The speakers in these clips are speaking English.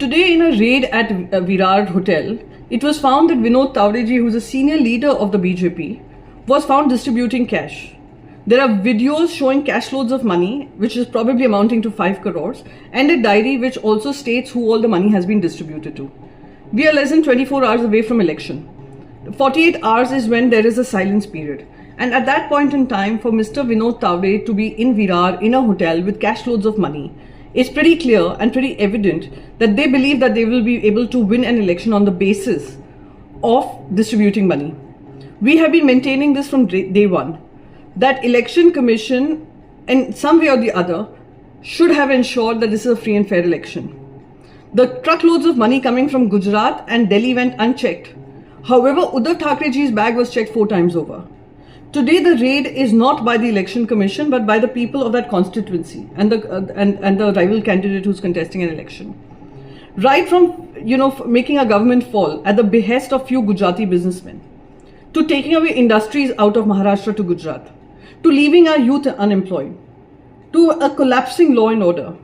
Today, in a raid at Virar Hotel, it was found that Vinod Tawdeji, who is a senior leader of the BJP, was found distributing cash. There are videos showing cash loads of money, which is probably amounting to 5 crores, and a diary which also states who all the money has been distributed to. We are less than 24 hours away from election. 48 hours is when there is a silence period. And at that point in time, for Mr. Vinod Tawde to be in Virar in a hotel with cash loads of money, it's pretty clear and pretty evident that they believe that they will be able to win an election on the basis of distributing money. We have been maintaining this from day one, that Election Commission, in some way or the other, should have ensured that this is a free and fair election. The truckloads of money coming from Gujarat and Delhi went unchecked. However, Uddhav Thackerayji's bag was checked 4 times over. Today, the raid is not by the Election Commission, but by the people of that constituency and the rival candidate who's contesting an election. Right from, making a government fall at the behest of few Gujarati businessmen, to taking away industries out of Maharashtra to Gujarat, to leaving our youth unemployed, to a collapsing law and order.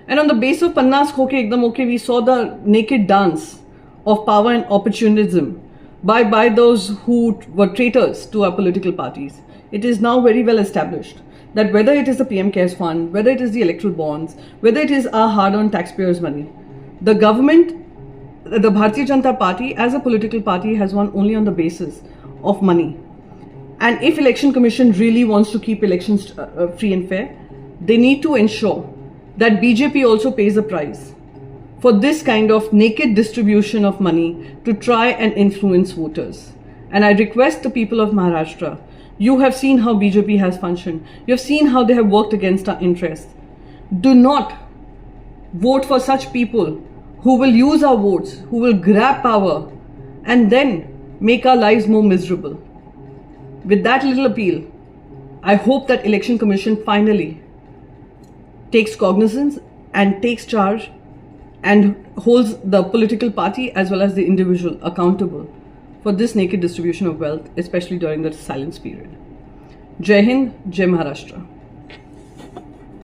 And on the base of Pannas Khoke Ekdam Okay, we saw the naked dance of power and opportunism by those who were traitors to our political parties. It is now very well established that whether it is the PM Cares Fund, whether it is the electoral bonds, whether it is our hard-earned taxpayers' money, the government, the Bharatiya Janata Party as a political party has won only on the basis of money. And if Election Commission really wants to keep elections free and fair, they need to ensure that BJP also pays the price for this kind of naked distribution of money to try and influence voters. And I request the people of Maharashtra, you have seen how BJP has functioned. You have seen how they have worked against our interests. Do not vote for such people who will use our votes, who will grab power and then make our lives more miserable. With that little appeal, I hope that Election Commission finally takes cognizance and takes charge and holds the political party as well as the individual accountable for this naked distribution of wealth, especially during the silence period. Jai Hind, Jai Maharashtra.